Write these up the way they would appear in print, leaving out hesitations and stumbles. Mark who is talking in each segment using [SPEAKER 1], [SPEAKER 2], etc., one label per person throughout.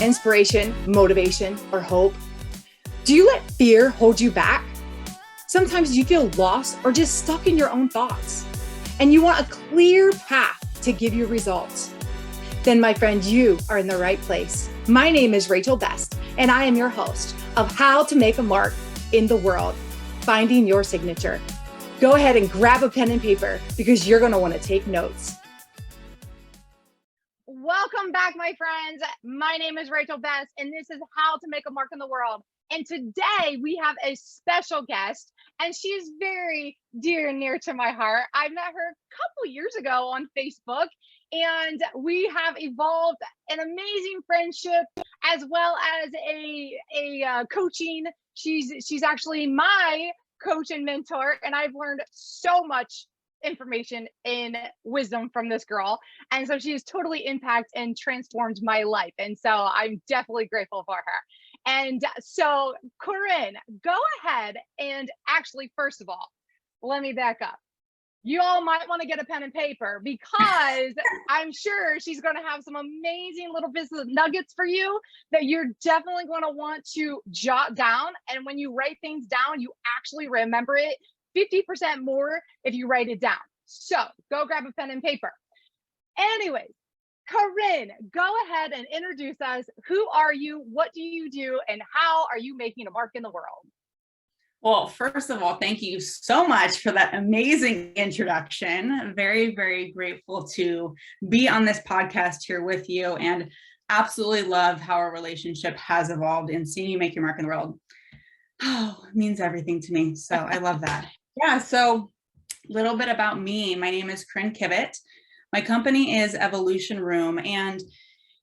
[SPEAKER 1] inspiration, motivation, or hope? Do you let fear hold you back? Sometimes you feel lost or just stuck in your own thoughts, and you want a clear path to give you results. Then, my friend, you are in the right place. My name is Rachel Best, and I am your host of How to Make a Mark in the World, Finding Your Signature. Go ahead and grab a pen and paper because you're going to want to take notes. Welcome back, my friends. My name is Rachel Best, and this is How to Make a Mark in the World. And today we have a special guest, and she is very dear and near to my heart. I met her a couple years ago on Facebook, and we have evolved an amazing friendship as well as a coaching. She's actually my coach and mentor, and I've learned so much information and wisdom from this girl. And so she has totally impacted and transformed my life. And so I'm definitely grateful for her. And so, Corryn, go ahead and actually, first of all, let me back up. You all might want to get a pen and paper because I'm sure she's going to have some amazing little business nuggets for you that you're definitely going to want to jot down. And when you write things down, you actually remember it 50% more if you write it down. So go grab a pen and paper. Anyways, Corryn, go ahead and introduce us. Who are you? What do you do? And how are you making a mark in the world?
[SPEAKER 2] Well, first of all, thank you so much for that amazing introduction. I'm very, very grateful to be on this podcast here with you, and absolutely love how our relationship has evolved and seeing you make your mark in the world. Oh, it means everything to me. So I love that. Yeah. So a little bit about me. My name is Corryn Kivett. My company is Evolution Room. And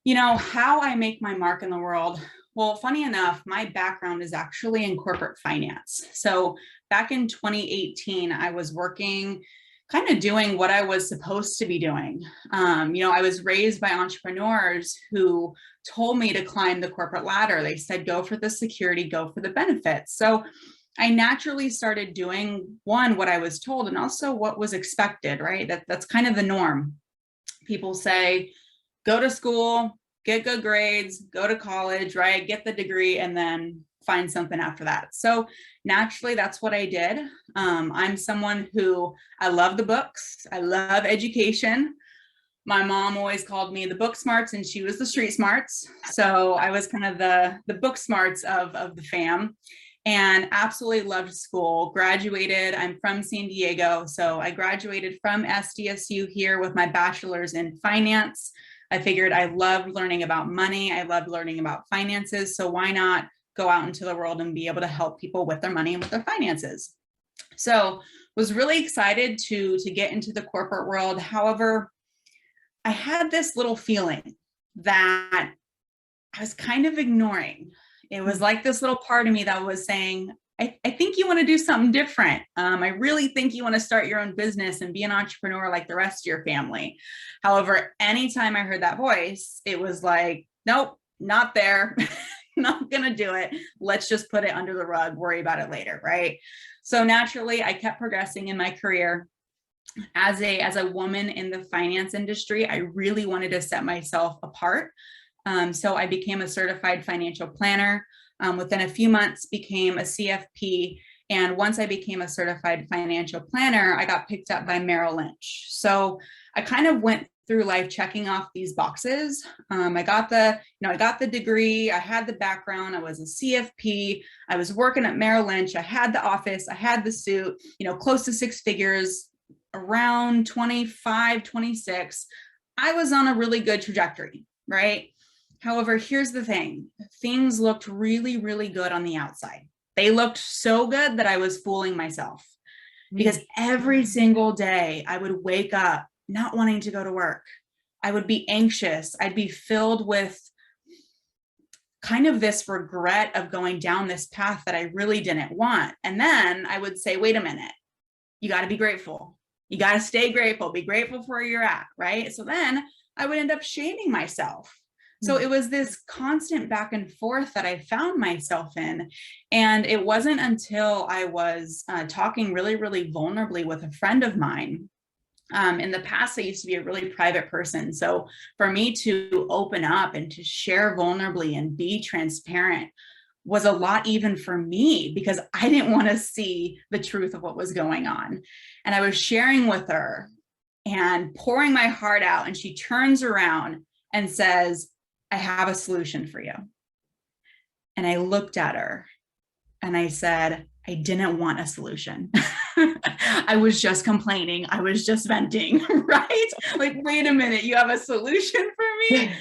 [SPEAKER 2] you know how I make my mark in the world? Well, funny enough, my background is actually in corporate finance. So back in 2018, I was working, kind of doing what I was supposed to be doing. I was raised by entrepreneurs who told me to climb the corporate ladder. They said, go for the security, go for the benefits. So I naturally started doing what I was told, and also what was expected, right? That's kind of the norm. People say, go to school, get good grades, go to college, right? Get the degree, and then find something after that. So naturally, that's what I did. I'm someone who, I love the books. I love education. My mom always called me the book smarts, and she was the street smarts. So I was kind of the book smarts of the fam, and absolutely loved school. Graduated, I'm from San Diego. So I graduated from SDSU here with my bachelor's in finance. I figured I loved learning about money. I loved learning about finances. So why not go out into the world and be able to help people with their money and with their finances? So was really excited to get into the corporate world. However, I had this little feeling that I was kind of ignoring. It was like this little part of me that was saying, I think you want to do something different. I really think you want to start your own business and be an entrepreneur like the rest of your family. However, anytime I heard that voice, it was like, nope, not there. Not going to do it. Let's just put it under the rug, worry about it later, right? So naturally, I kept progressing in my career. As a woman in the finance industry, I really wanted to set myself apart. So I became a certified financial planner. Within a few months, became a CFP. And once I became a certified financial planner, I got picked up by Merrill Lynch. So I kind of went through life checking off these boxes. I got the degree, I had the background, I was a CFP, I was working at Merrill Lynch, I had the office, I had the suit, close to six figures, around 25, 26. I was on a really good trajectory, right? However, here's the thing. Things looked really, really good on the outside. They looked so good that I was fooling myself, because every single day I would wake up not wanting to go to work. I would be anxious. I'd be filled with kind of this regret of going down this path that I really didn't want. And then I would say, wait a minute, you got to be grateful. You got to stay grateful, be grateful for where you're at, right? So then I would end up shaming myself. So it was this constant back and forth that I found myself in. And it wasn't until I was talking really, really vulnerably with a friend of mine In the past, I used to be a really private person. So for me to open up and to share vulnerably and be transparent was a lot even for me, because I didn't want to see the truth of what was going on. And I was sharing with her and pouring my heart out. And she turns around and says, I have a solution for you. And I looked at her and I said, I didn't want a solution. I was just complaining. I was just venting, right? Like, wait a minute, you have a solution for me?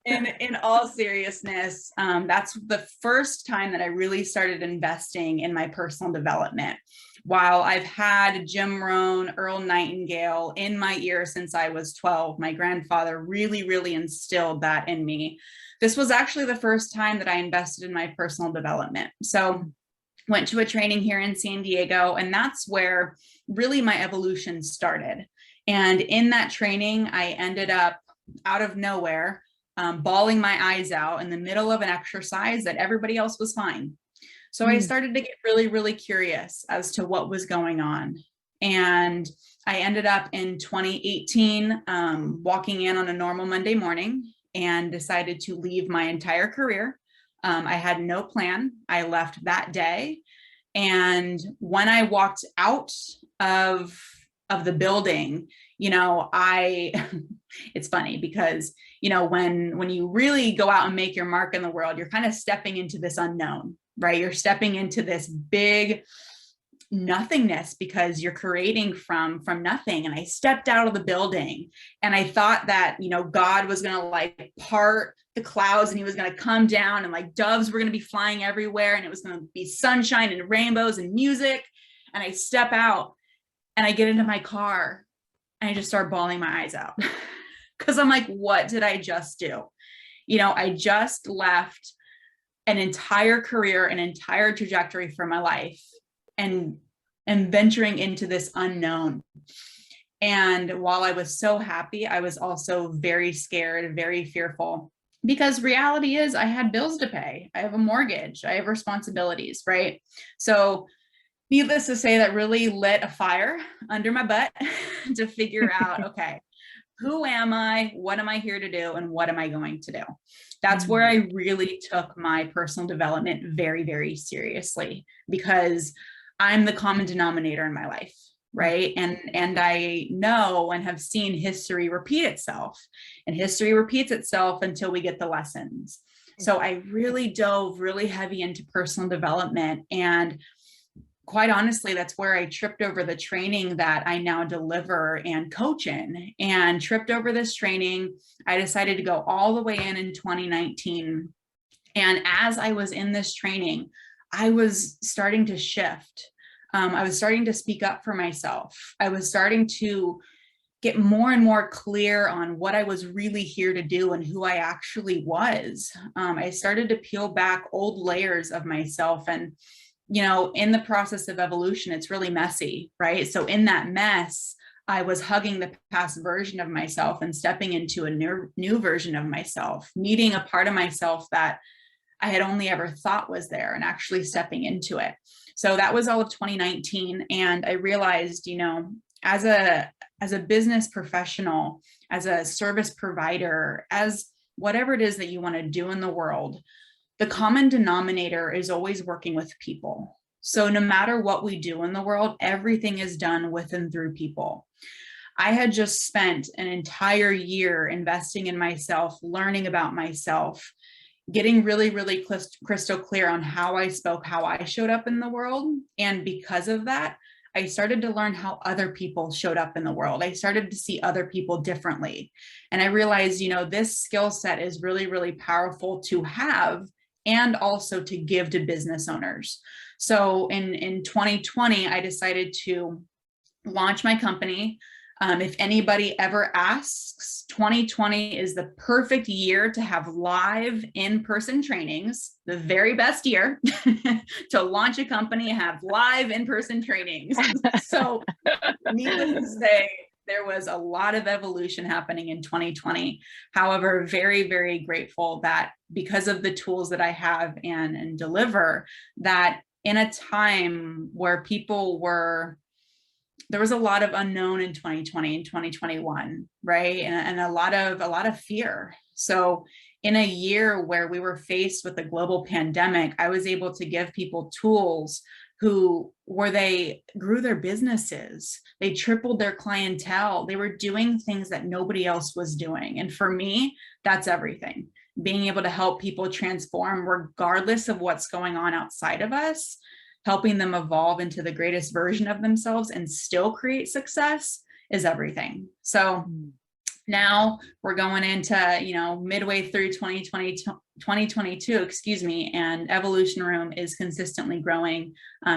[SPEAKER 2] In all seriousness, that's the first time that I really started investing in my personal development. While I've had Jim Rohn, Earl Nightingale in my ear since I was 12, my grandfather really instilled that in me. This was actually the first time that I invested in my personal development. So went to a training here in San Diego, and that's where really my evolution started. And in that training, I ended up out of nowhere, bawling my eyes out in the middle of an exercise that everybody else was fine. So I started to get really curious as to what was going on. And I ended up in 2018, walking in on a normal Monday morning and decided to leave my entire career. I had no plan. I left that day. And when I walked out of the building, it's funny because, when you really go out and make your mark in the world, you're kind of stepping into this unknown, right? You're stepping into this big nothingness because you're creating from nothing. And I stepped out of the building and I thought that, God was going to like part the clouds and he was going to come down and like doves were going to be flying everywhere. And it was going to be sunshine and rainbows and music. And I step out and I get into my car and I just start bawling my eyes out because I'm like, what did I just do? I just left an entire career, an entire trajectory for my life and venturing into this unknown. And while I was so happy, I was also very scared, very fearful, because reality is I had bills to pay. I have a mortgage, I have responsibilities, right? So needless to say, that really lit a fire under my butt to figure out, okay, who am I? What am I here to do? And what am I going to do? That's where I really took my personal development very seriously, because I'm the common denominator in my life, right? And I know and have seen history repeat itself, and history repeats itself until we get the lessons. So I really dove really heavy into personal development, and quite honestly, that's where I tripped over the training that I now deliver and coach in. And tripped over this training, I decided to go all the way in 2019. And as I was in this training, I was starting to shift. I was starting to speak up for myself. I was starting to get more and more clear on what I was really here to do and who I actually was. I started to peel back old layers of myself. And in the process of evolution, it's really messy, right? So in that mess, I was hugging the past version of myself and stepping into a new version of myself, meeting a part of myself that I had only ever thought was there, and actually stepping into it. So that was all of 2019. And I realized, as a business professional, as a service provider, as whatever it is that you want to do in the world, the common denominator is always working with people. So no matter what we do in the world, everything is done with and through people. I had just spent an entire year investing in myself, learning about myself, getting really crystal clear on how I spoke, how I showed up in the world. And because of that, I started to learn how other people showed up in the world. I started to see other people differently. And I realized, this skill set is really powerful to have and also to give to business owners. So in 2020, I decided to launch my company. If anybody ever asks, 2020 is the perfect year to have live in-person trainings, the very best year to launch a company and have live in-person trainings. So needless to say, there was a lot of evolution happening in 2020. However, very grateful that because of the tools that I have and deliver, that in a time where people were there was a lot of unknown in 2020 and 2021, right? And a lot of fear. So in a year where we were faced with a global pandemic, I was able to give people tools where they grew their businesses, they tripled their clientele, they were doing things that nobody else was doing. And for me, that's everything. Being able to help people transform regardless of what's going on outside of us, helping them evolve into the greatest version of themselves and still create success is everything. So now we're going into, midway through 2022, and Evolution Room is consistently growing.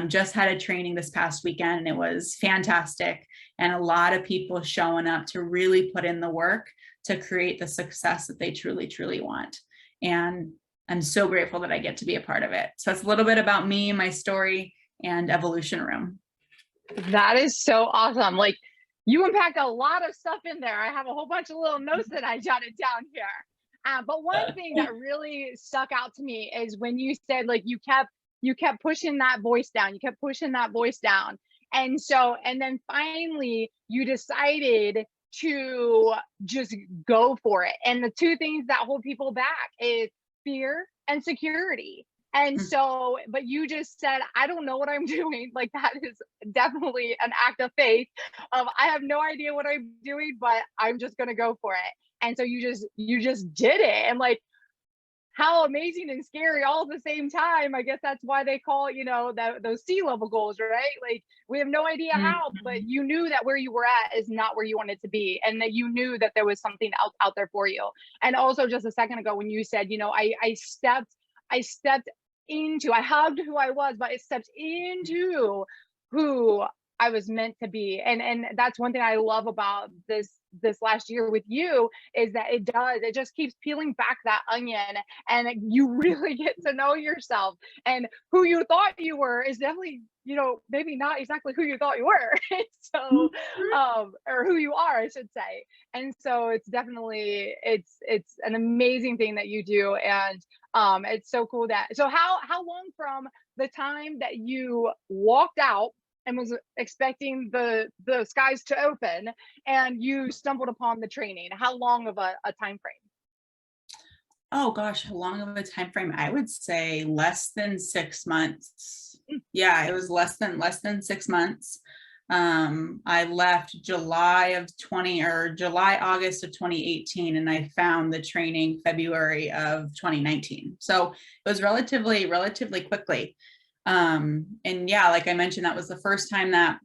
[SPEAKER 2] Just had a training this past weekend and it was fantastic. And a lot of people showing up to really put in the work to create the success that they truly, truly want. And I'm so grateful that I get to be a part of it. So it's a little bit about me, my story, and Evolution Room.
[SPEAKER 1] That is so awesome. Like, you unpacked a lot of stuff in there. I have a whole bunch of little notes that I jotted down here. But one thing that really stuck out to me is when you said, like, you kept pushing that voice down. You kept pushing that voice down. And then finally you decided to just go for it. And the two things that hold people back is fear and security. And so, but you just said, I don't know what I'm doing. Like, that is definitely an act of faith of, I have no idea what I'm doing, but I'm just going to go for it. And so you just did it. And like, how amazing and scary all at the same time. I guess that's why they call it, those C-level goals, right? Like, we have no idea how, but you knew that where you were at is not where you wanted to be. And that you knew that there was something out there for you. And also just a second ago, when you said, I hugged who I was, but I stepped into who I was meant to be. And that's one thing I love about this last year with you, is that it just keeps peeling back that onion, and you really get to know yourself, and who you thought you were is definitely, maybe not exactly who you thought you were. So, or who you are, I should say. And so it's definitely, it's an amazing thing that you do. And it's so cool so how long from the time that you walked out and was expecting the skies to open and you stumbled upon the training, how long of a time frame?
[SPEAKER 2] Oh gosh, how long of a time frame? I would say less than 6 months. Yeah, it was less than 6 months. I left August of 2018, and I found the training February of 2019. So it was relatively quickly. And yeah, like I mentioned, that was the first time that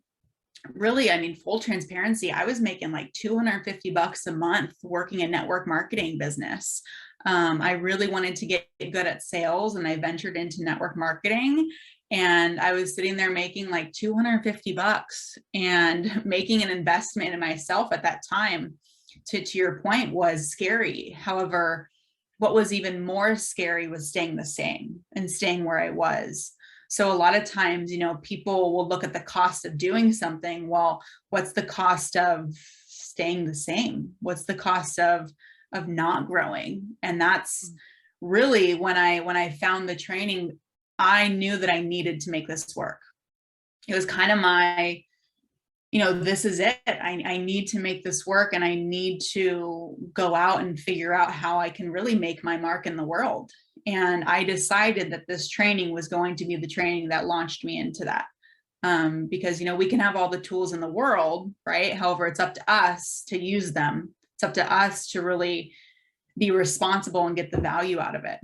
[SPEAKER 2] really, full transparency, I was making like $250 a month working a network marketing business. I really wanted to get good at sales, and I ventured into network marketing, and I was sitting there making like $250, and making an investment in myself at that time, to your point, was scary. However, what was even more scary was staying the same and staying where I was. So a lot of times, people will look at the cost of doing something. Well, what's the cost of staying the same? What's the cost of not growing? And that's really when I found the training, I knew that I needed to make this work. It was kind of my, this is it. I need to make this work, and I need to go out and figure out how I can really make my mark in the world. And I decided that this training was going to be the training that launched me into that. Because, we can have all the tools in the world, right? However, it's up to us to use them. It's up to us to really be responsible and get the value out of it.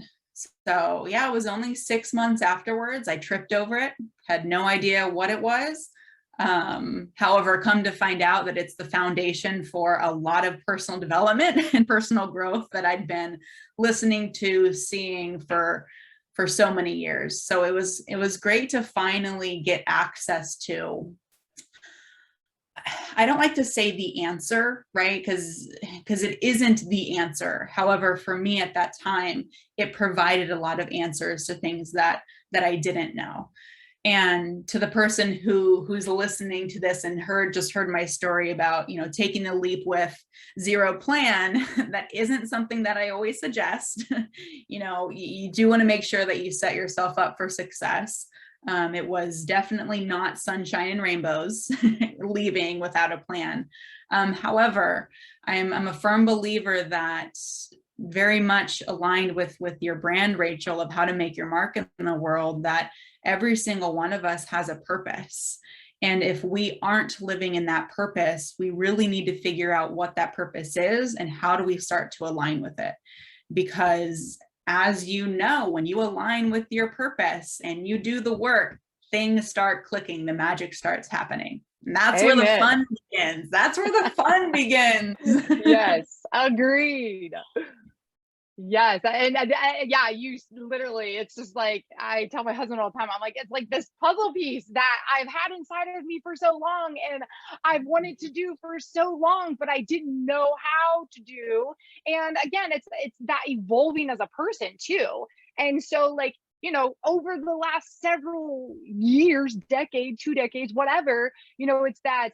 [SPEAKER 2] So yeah, it was only 6 months afterwards. I tripped over it, had no idea what it was. However, come to find out that it's the foundation for a lot of personal development and personal growth that I'd been listening to, seeing for so many years. So it was great to finally get access to, I don't like to say the answer, right? Because it isn't the answer. However, for me at that time, it provided a lot of answers to things that I didn't know. And to the person who's listening to this and just heard my story about, taking the leap with zero plan, that isn't something that I always suggest. You do want to make sure that you set yourself up for success. It was definitely not sunshine and rainbows leaving without a plan. However, I'm a firm believer that very much aligned with your brand, Rachel, of how to make your mark in the world, that every single one of us has a purpose. And if we aren't living in that purpose, we really need to figure out what that purpose is and how do we start to align with it. Because as you know, when you align with your purpose and you do the work, things start clicking, the magic starts happening. And that's where the fun begins. That's where the fun begins.
[SPEAKER 1] Yes, agreed. Yes, and yeah, you literally, it's just like, I tell my husband all the time, I'm like, it's like this puzzle piece that I've had inside of me for so long and I've wanted to do for so long, but I didn't know how to do. And again, it's that evolving as a person too. And so like, you know, over the last several years, decade, 2 decades, whatever, you know, it's that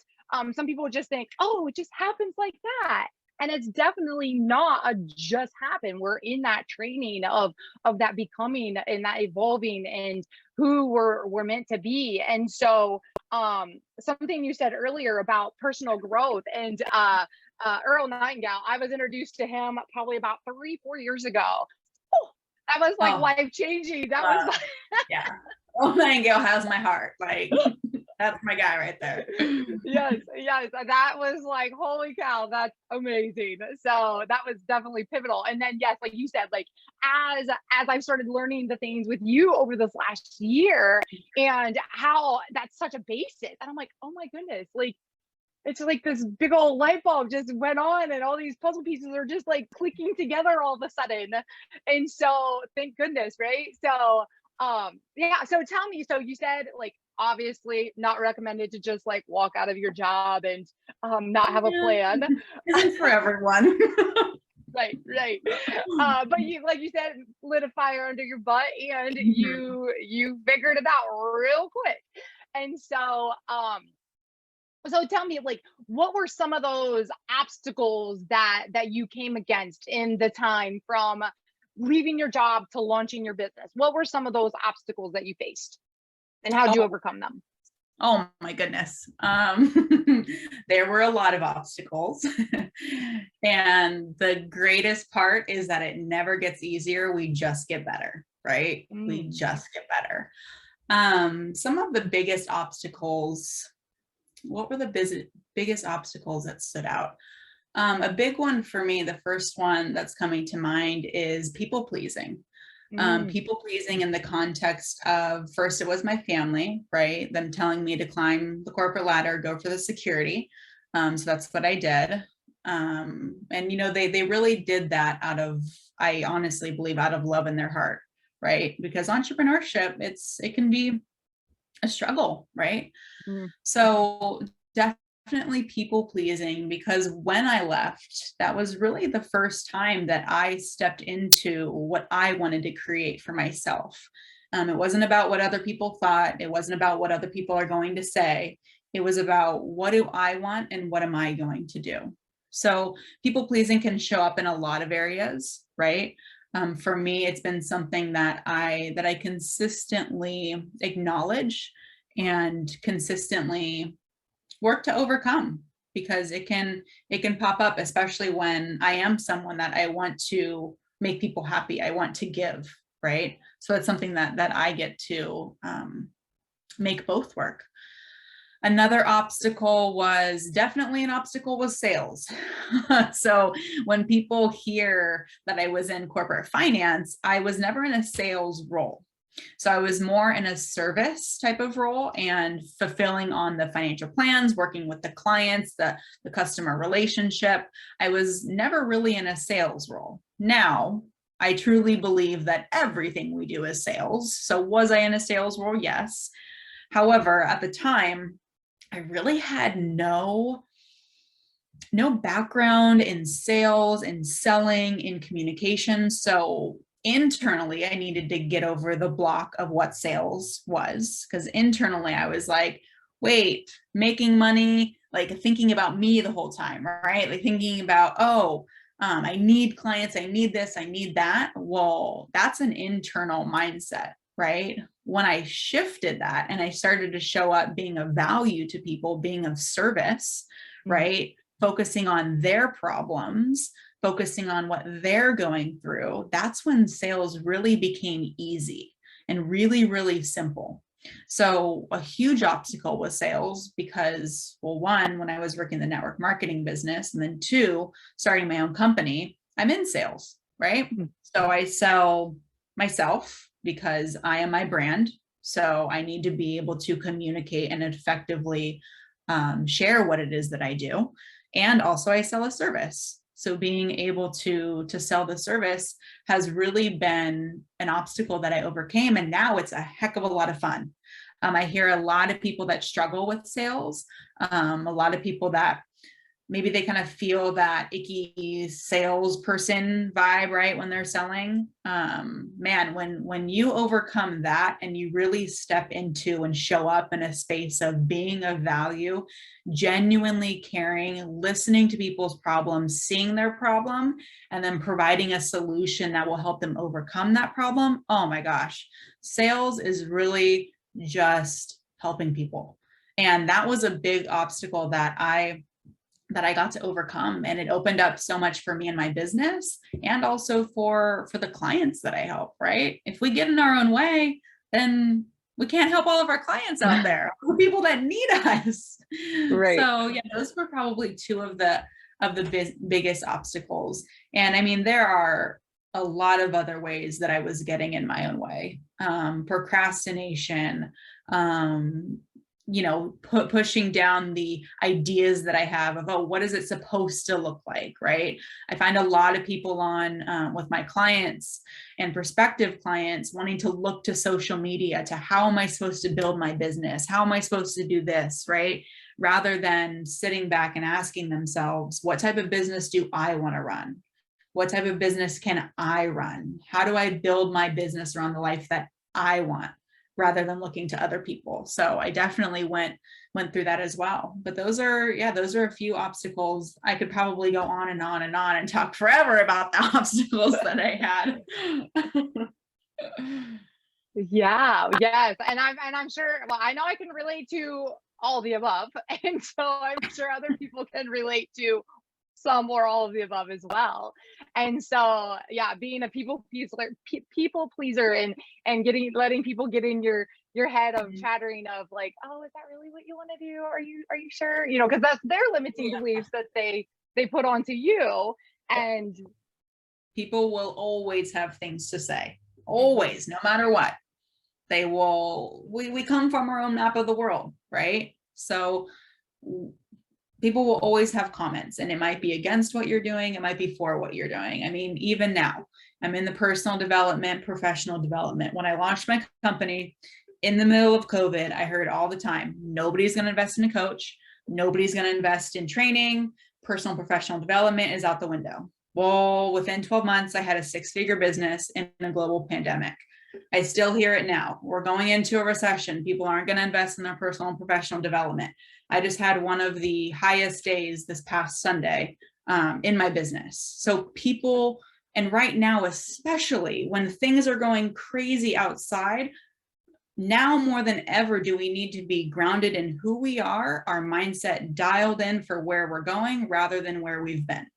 [SPEAKER 1] some people just think, oh, it just happens like that. And it's definitely not a just happen. We're in that training of that becoming and that evolving and who we're meant to be. And so something you said earlier about personal growth and Earl Nightingale, I was introduced to him probably about 3-4 years ago. Oh, that was like life changing. That was like
[SPEAKER 2] yeah. Earl Nightingale has my heart. Like that's my guy right there.
[SPEAKER 1] Yes, that was like, holy cow, that's amazing. So that was definitely pivotal. And then yes, like you said, like as I've started learning the things with you over this last year and how that's such a basis, and I'm like, oh my goodness, like it's like this big old light bulb just went on and all these puzzle pieces are just like clicking together all of a sudden. And so thank goodness, right? So yeah, so tell me, so you said like obviously not recommended to just like walk out of your job and not have a plan.
[SPEAKER 2] Isn't for everyone.
[SPEAKER 1] Right. But you, like you said, lit a fire under your butt and you figured it out real quick. And so so tell me, like, what were some of those obstacles that you came against in the time from leaving your job to launching your business? What were some of those obstacles that you faced, and how did you overcome them?
[SPEAKER 2] Oh my goodness. There were a lot of obstacles. And the greatest part is that it never gets easier. We just get better, right? We just get better. Some of the biggest obstacles, what were the biggest obstacles that stood out? A big one for me, the first one that's coming to mind is people pleasing. People pleasing in the context of, first it was my family, right? Them telling me to climb the corporate ladder, go for the security. So that's what I did. And you know, they really did that out of, I honestly believe, out of love in their heart, right? Because entrepreneurship, it can be a struggle, right? So definitely people pleasing, because when I left, that was really the first time that I stepped into what I wanted to create for myself. It wasn't about what other people thought. It wasn't about what other people are going to say. It was about, what do I want and what am I going to do? So people pleasing can show up in a lot of areas, right? For me, it's been something that I consistently acknowledge and consistently work to overcome, because it can pop up, especially when I am someone that I want to make people happy. I want to give, right? So it's something that I get to make both work. Another obstacle was sales. So when people hear that I was in corporate finance, I was never in a sales role. So I was more in a service type of role and fulfilling on the financial plans, working with the clients, the customer relationship. I was never really in a sales role. Now, I truly believe that everything we do is sales. So was I in a sales role? Yes. However, at the time, I really had no background in sales, in selling, in communication. So internally, I needed to get over the block of what sales was, because internally I was like, wait, making money, like thinking about me the whole time, right? Like thinking about, I need clients, I need this, I need that. Well, that's an internal mindset, right? when I shifted that and I started to show up being of value to people, being of service, right? Focusing on their problems, focusing on what they're going through, that's when sales really became easy and really, really simple. So a huge obstacle was sales because, well, one, when I was working the network marketing business, and then two, starting my own company, I'm in sales, right? So I sell myself because I am my brand. So I need to be able to communicate and effectively share what it is that I do. And also I sell a service. So being able to sell the service has really been an obstacle that I overcame. And now it's a heck of a lot of fun. I hear a lot of people that struggle with sales, a lot of people that maybe they kind of feel that icky salesperson vibe, right? When they're selling, man, when you overcome that and you really step into and show up in a space of being of value, genuinely caring, listening to people's problems, seeing their problem, and then providing a solution that will help them overcome that problem. Oh my gosh, sales is really just helping people. And that was a big obstacle that I got to overcome, and it opened up so much for me and my business, and also for the clients that I help, right? If we get in our own way, then we can't help all of our clients out there, the people that need us.
[SPEAKER 1] Right.
[SPEAKER 2] So yeah, those were probably two of the biggest obstacles. And I mean, there are a lot of other ways that I was getting in my own way. Procrastination, pushing down the ideas that I have of, oh, what is it supposed to look like, right? I find a lot of people on with my clients and prospective clients wanting to look to social media to how am I supposed to build my business? How am I supposed to do this, right? Rather than sitting back and asking themselves, what type of business do I want to run? What type of business can I run? How do I build my business around the life that I want, rather than looking to other people? So I definitely went through that as well. But those are a few obstacles. I could probably go on and on and on and talk forever about the obstacles that I had.
[SPEAKER 1] Yeah, yes. And I'm sure, well, I know I can relate to all the above. And so I'm sure other people can relate to some or all of the above as well. And so, yeah, being a people pleaser and letting people get in your head of chattering of like, oh, is that really what you want to do? Are you sure? Because that's their limiting beliefs that they put onto you. And
[SPEAKER 2] people will always have things to say, always, no matter what. They will, we come from our own map of the world, right? So people will always have comments, and it might be against what you're doing, it might be for what you're doing. I mean, even now, I'm in the personal development, professional development. When I launched my company in the middle of COVID, I heard all the time, nobody's going to invest in a coach, nobody's going to invest in training, personal professional development is out the window. Well, within 12 months, I had a 6-figure business in a global pandemic. I still hear it now. We're going into a recession. People aren't going to invest in their personal and professional development. I just had one of the highest days this past Sunday in my business. So people, and right now, especially when things are going crazy outside, now more than ever do we need to be grounded in who we are, our mindset dialed in for where we're going rather than where we've been.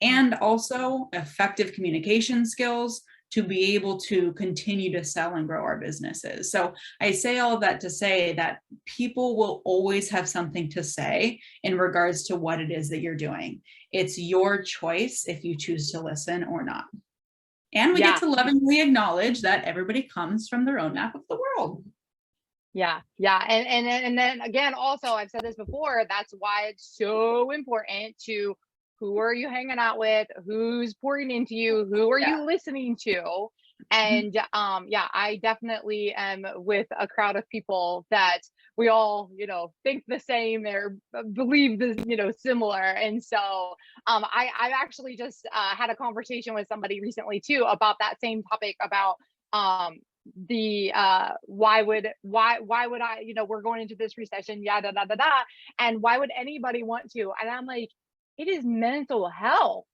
[SPEAKER 2] And also effective communication skills to be able to continue to sell and grow our businesses. So I say all of that to say that people will always have something to say in regards to what it is that you're doing. It's your choice if you choose to listen or not. And we get to lovingly acknowledge that everybody comes from their own map of the world.
[SPEAKER 1] Yeah. And then again, also, I've said this before, that's why it's so important to, who are you hanging out with? Who's pouring into you? Who are you listening to? And I definitely am with a crowd of people that we all, think the same or believe this, similar. And so I actually just had a conversation with somebody recently too about that same topic about why would I, we're going into this recession, and why would anybody want to? And I'm like, it is mental health.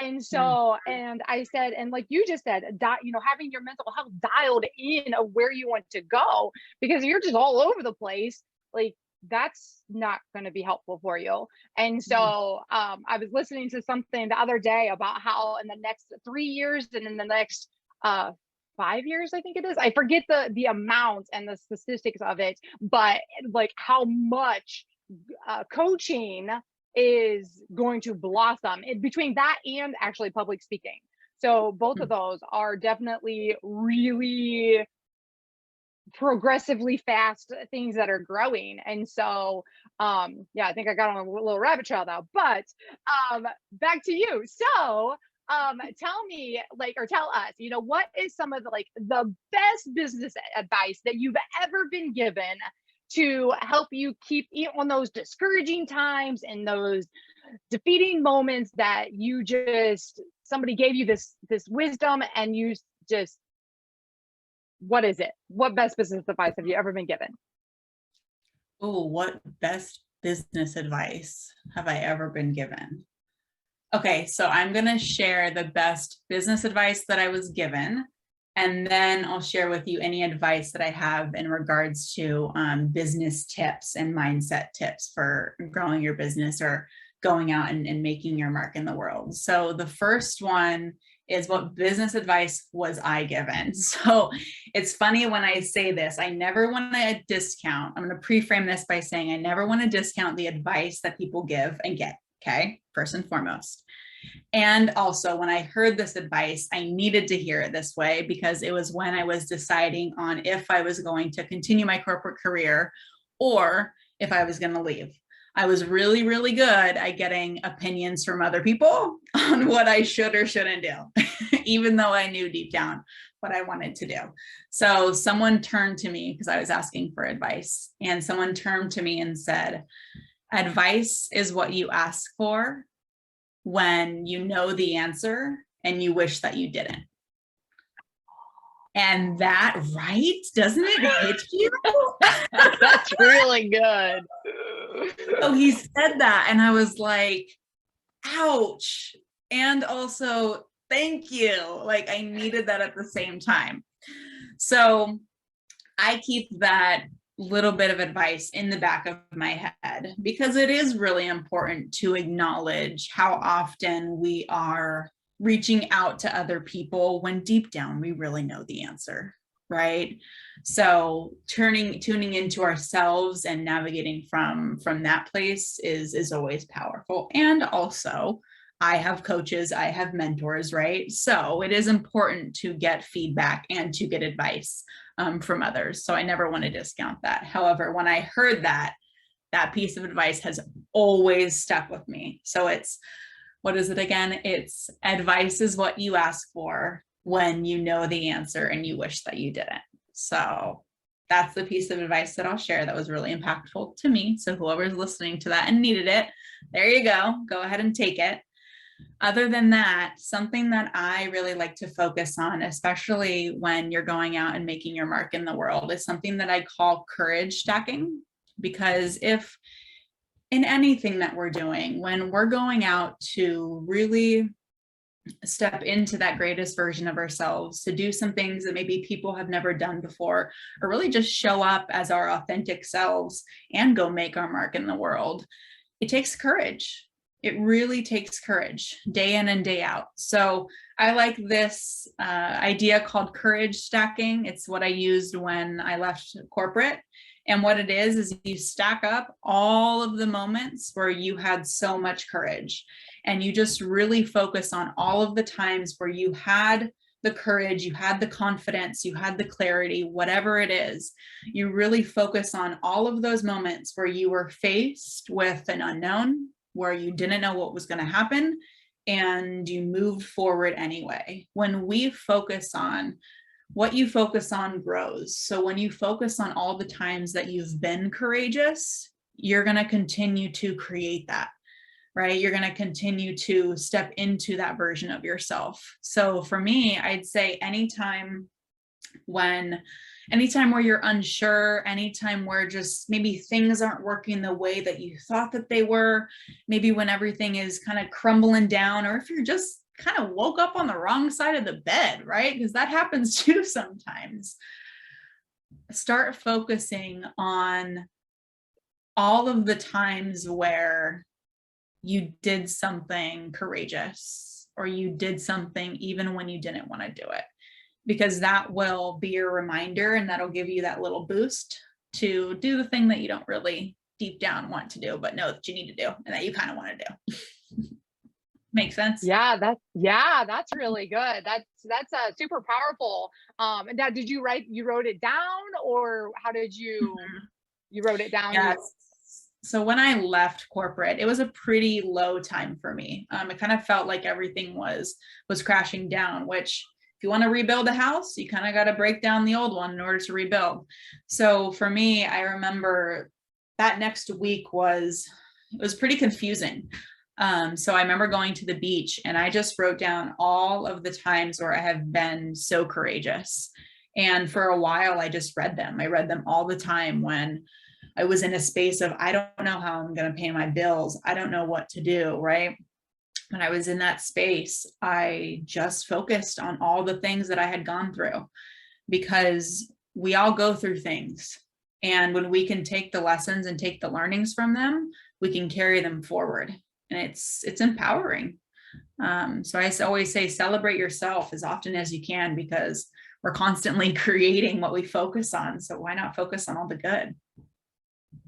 [SPEAKER 1] And so, and I said, and like you just said, having your mental health dialed in of where you want to go, because you're just all over the place, like that's not going to be helpful for you. And so I was listening to something the other day about how in the next 3 years and in the next 5 years, I think it is, I forget the amount and the statistics of it, but like how much coaching is going to blossom between that and actually public speaking. So both of those are definitely really progressively fast things that are growing. And so I think I got on a little rabbit trail though, but back to you. So tell me, like, or tell us, what is some of the best business advice that you've ever been given to help you keep on those discouraging times and those defeating moments that somebody gave you this wisdom and you just, what is it? What best business advice have you ever been given?
[SPEAKER 2] Oh, what best business advice have I ever been given? Okay, so I'm going to share the best business advice that I was given, and then I'll share with you any advice that I have in regards to business tips and mindset tips for growing your business or going out and making your mark in the world. So the first one is, what business advice was I given? So it's funny when I say this, I never want to discount. I'm going to pre-frame this by saying I never want to discount the advice that people give and get. Okay, first and foremost. And also, when I heard this advice, I needed to hear it this way because it was when I was deciding on if I was going to continue my corporate career or if I was going to leave. I was really, really good at getting opinions from other people on what I should or shouldn't do, even though I knew deep down what I wanted to do. So someone turned to me because I was asking for advice, and someone turned to me and said, advice is what you ask for when you know the answer and you wish that you didn't. And that, right? Doesn't it hit you?
[SPEAKER 1] That's really good.
[SPEAKER 2] So he said that, and I was like, ouch. And also, thank you. Like, I needed that at the same time. So I keep that little bit of advice in the back of my head because it is really important to acknowledge how often we are reaching out to other people when deep down we really know the answer, right? So tuning into ourselves and navigating from that place is always powerful. And also, I have coaches, I have mentors, right? So it is important to get feedback and to get advice from others. So I never want to discount that. However, when I heard that piece of advice has always stuck with me. So it's, what is it again? It's advice is what you ask for when you know the answer and you wish that you didn't. So that's the piece of advice that I'll share that was really impactful to me. So whoever's listening to that and needed it, there you go ahead and take it. Other than that, something that I really like to focus on, especially when you're going out and making your mark in the world, is something that I call courage stacking. Because if in anything that we're doing, when we're going out to really step into that greatest version of ourselves, to do some things that maybe people have never done before, or really just show up as our authentic selves and go make our mark in the world, it takes courage. It really takes courage day in and day out. So I like this idea called courage stacking. It's what I used when I left corporate. And what it is you stack up all of the moments where you had so much courage, and you just really focus on all of the times where you had the courage, you had the confidence, you had the clarity, whatever it is. You really focus on all of those moments where you were faced with an unknown, where you didn't know what was going to happen, and you moved forward anyway. When we focus on what you focus on grows. So when you focus on all the times that you've been courageous, you're going to continue to create that, right? You're going to continue to step into that version of yourself. So for me, I'd say anytime where you're unsure, anytime where just maybe things aren't working the way that you thought that they were, maybe when everything is kind of crumbling down, or if you're just kind of woke up on the wrong side of the bed, right? Because that happens too sometimes. Start focusing on all of the times where you did something courageous or you did something even when you didn't want to do it, because that will be your reminder and that'll give you that little boost to do the thing that you don't really deep down want to do, but know that you need to do and that you kind of want to do. Makes sense?
[SPEAKER 1] Yeah, that's really good. That's super powerful. And now you wrote it down, or how did you wrote it down?
[SPEAKER 2] Yes. So when I left corporate, it was a pretty low time for me. It kind of felt like everything was crashing down, which if you want to rebuild a house, you kind of got to break down the old one in order to rebuild. So for me, I remember that next week was pretty confusing. So I remember going to the beach and I just wrote down all of the times where I have been so courageous. And for a while, I just read them. I read them all the time when I was in a space of, I don't know how I'm going to pay my bills. I don't know what to do, right? When I was in that space, I just focused on all the things that I had gone through, because we all go through things. And when we can take the lessons and take the learnings from them, we can carry them forward. And it's empowering. So I always say, celebrate yourself as often as you can, because we're constantly creating what we focus on. So why not focus on all the good?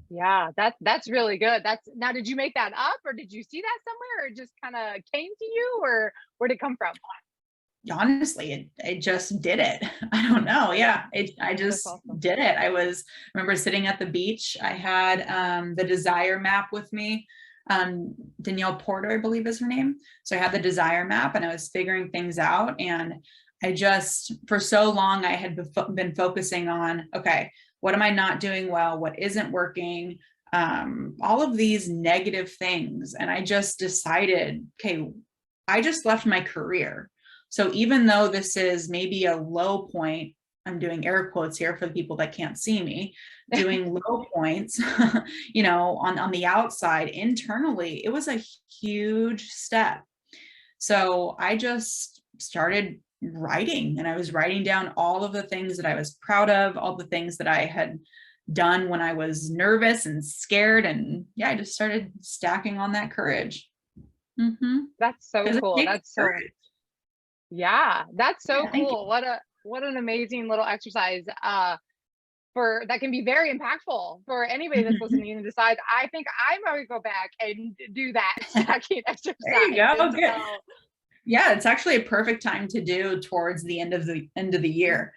[SPEAKER 1] Yeah, that's really good. Now, did you make that up, or did you see that somewhere, or it just kind of came to you, or where'd it come from?
[SPEAKER 2] Honestly, it just did it. I don't know. Yeah, I just
[SPEAKER 1] Awesome.
[SPEAKER 2] did it. Remember sitting at the beach. I had the desire map with me. Danielle Porter, I believe is her name. So I had the desire map and I was figuring things out. And I just, for so long, I had been focusing on, okay, what am I not doing well? What isn't working? All of these negative things. And I just decided, okay, I just left my career. So even though this is maybe a low point, I'm doing air quotes here for the people that can't see me, doing low points, on the outside, internally, it was a huge step. So I just started writing, and I was writing down all of the things that I was proud of, all the things that I had done when I was nervous and scared. And yeah, I just started stacking on that courage. Mm-hmm.
[SPEAKER 1] That's so
[SPEAKER 2] 'Cause it
[SPEAKER 1] cool.
[SPEAKER 2] takes courage.
[SPEAKER 1] Yeah, that's so
[SPEAKER 2] Yeah, thank you.
[SPEAKER 1] cool. What an amazing little exercise. For that can be very impactful for anybody that's listening and decides, I think I'm going to go back and do that stacking exercise.
[SPEAKER 2] There you go.
[SPEAKER 1] And
[SPEAKER 2] Good.
[SPEAKER 1] so,
[SPEAKER 2] Yeah, it's actually a perfect time to do towards the end of the year,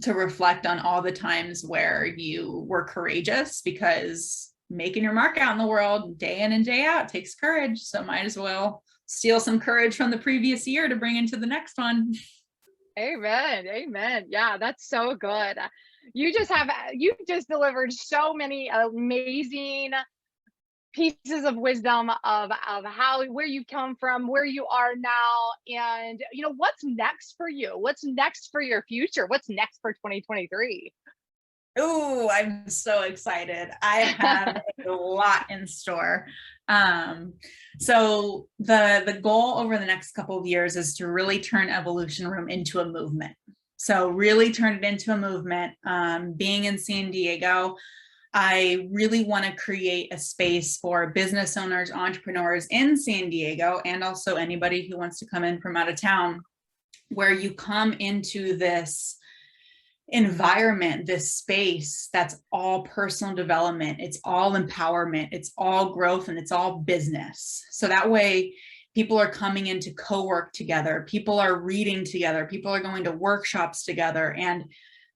[SPEAKER 2] to reflect on all the times where you were courageous, because making your mark out in the world day in and day out takes courage. So might as well steal some courage from the previous year to bring into the next one.
[SPEAKER 1] amen. Amen. Yeah, that's so good. You just delivered so many amazing pieces of wisdom of where you come from, where you are now, and what's next for you, what's next for your future, what's next for 2023.
[SPEAKER 2] Oh, I'm so excited. I have a lot in store. So the goal over the next couple of years is to really turn Evolution Room into a movement. So really turn it into a movement. Being in San Diego, I really want to create a space for business owners, entrepreneurs in San Diego, and also anybody who wants to come in from out of town, where you come into this environment, this space that's all personal development, it's all empowerment, it's all growth, and it's all business. So that way people are coming in to co-work together, people are reading together, people are going to workshops together, and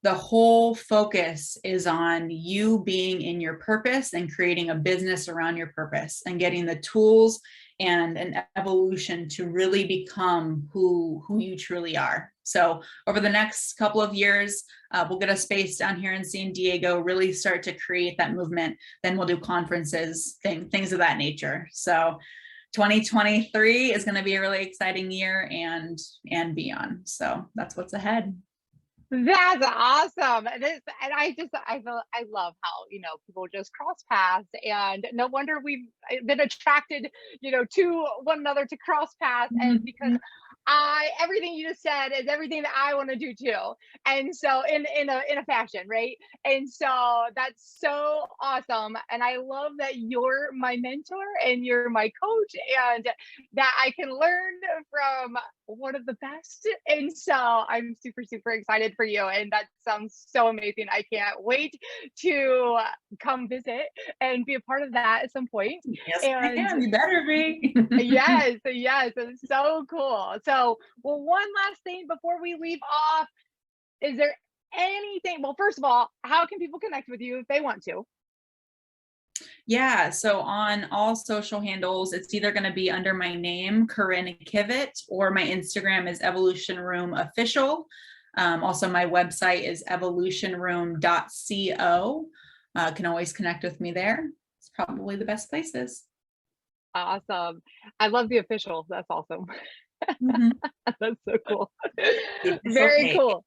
[SPEAKER 2] the whole focus is on you being in your purpose and creating a business around your purpose and getting the tools and an evolution to really become who you truly are. So over the next couple of years, we'll get a space down here in San Diego, really start to create that movement. Then we'll do conferences, things of that nature. So 2023 is going to be a really exciting year and beyond. So that's what's ahead.
[SPEAKER 1] That's awesome. And I love how, people just cross paths, and no wonder we've been attracted, to one another to cross paths. And because
[SPEAKER 2] Mhm.
[SPEAKER 1] everything you just said is everything that I want to do too. And so in a fashion, right? And so that's so awesome. And I love that you're my mentor and you're my coach, and that I can learn from one of the best. And so I'm super, super excited for you. And that sounds so amazing. I can't wait to come visit and be a part of that at some point.
[SPEAKER 2] Yes,
[SPEAKER 1] And
[SPEAKER 2] ma'am, you better be.
[SPEAKER 1] yes, yes, it's so cool. So, well, one last thing before we leave off, is there anything, well, first of all, how can people connect with you if they want to?
[SPEAKER 2] Yeah, so on all social handles, it's either going to be under my name, Corryn Kivett, or my Instagram is Evolution Room Official. Also, my website is evolutionroom.co. Can always connect with me there. It's probably the best places.
[SPEAKER 1] Awesome. I love the official. That's awesome.
[SPEAKER 2] Mhm.
[SPEAKER 1] That's so cool.
[SPEAKER 2] The official
[SPEAKER 1] Very
[SPEAKER 2] page.
[SPEAKER 1] cool.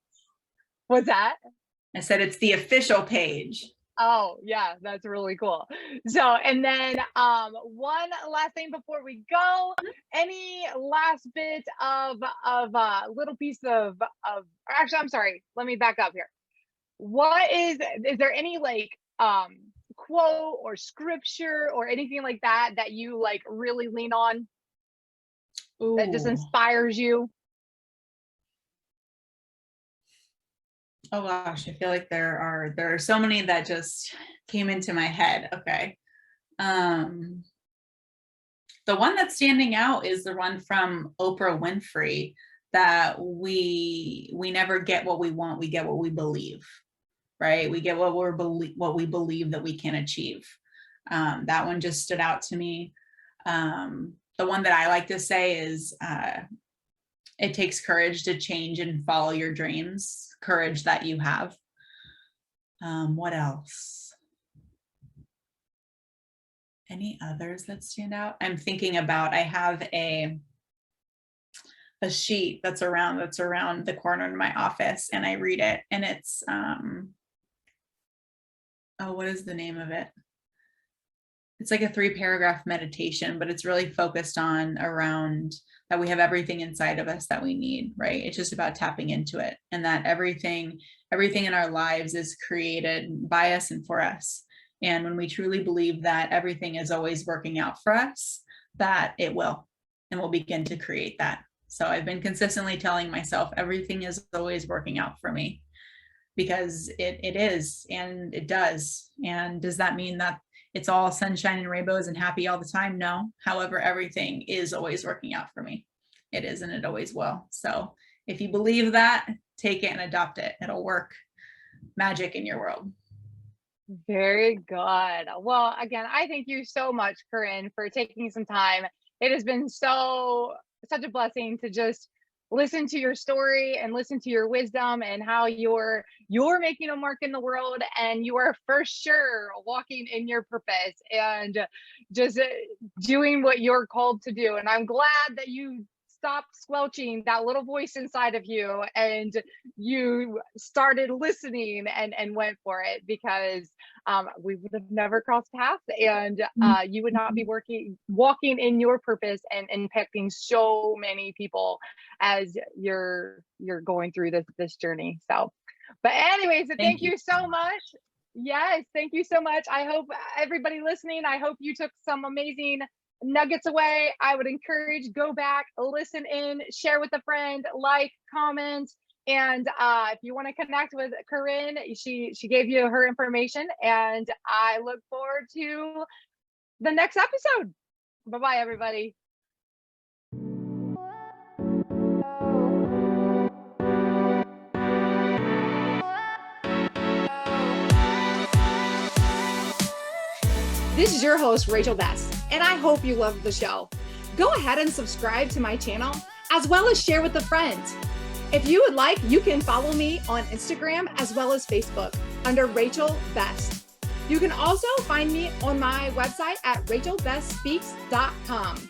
[SPEAKER 1] What's that?
[SPEAKER 2] I said it's the official page.
[SPEAKER 1] Oh, yeah, that's really cool. So, and then one last thing before we go, any last bit of little piece actually, I'm sorry, let me back up here. What is there any like quote or scripture or anything like that that you like really lean on, that just
[SPEAKER 2] Ooh.
[SPEAKER 1] inspires you?
[SPEAKER 2] Oh gosh, I feel like there are so many that just came into my head. Okay. Um, the one that's standing out is the one from Oprah Winfrey, that we never get what we want, we get what we believe, right? We get what we believe that we can achieve. That one just stood out to me. The one that I like to say is it takes courage to change and follow your dreams, courage that you have. What else? Any others that stand out? I'm thinking about, I have a sheet that's around the corner in my office, and I read it, and it's what is the name of it? It's like a 3-paragraph meditation, but it's really focused on around that we have everything inside of us that we need, right? It's just about tapping into it, and that everything in our lives is created by us and for us. And when we truly believe that everything is always working out for us, that it will, and we'll begin to create that. So I've been consistently telling myself everything is always working out for me, because it is, and it does. And does that mean that it's all sunshine and rainbows and happy all the time? No. However, everything is always working out for me. It is, and it always will. So if you believe that, take it and adopt it. It'll work magic in your world.
[SPEAKER 1] Very good. Well, again, I thank you so much, Corinne, for taking some time. It has been such a blessing to just listen to your story and listen to your wisdom, and how you're making a mark in the world, and you are for sure walking in your purpose and just doing what you're called to do. And I'm glad that you stopped squelching that little voice inside of you, and you started listening and went for it, because we would have never crossed paths, and you would not be walking in your purpose and impacting so many people as you're going through this journey. So, but anyways, thank you so much. Yes, thank you so much. I hope everybody listening, I hope you took some amazing nuggets away. I would encourage, go back, listen in, share with a friend, like, comment. And if you want to connect with Corinne, she gave you her information, and I look forward to the next episode. Bye-bye, everybody. This is your host, Rachel Best, and I hope you loved the show. Go ahead and subscribe to my channel, as well as share with a friend. If you would like, you can follow me on Instagram as well as Facebook under Rachel Best. You can also find me on my website at rachelbestspeaks.com.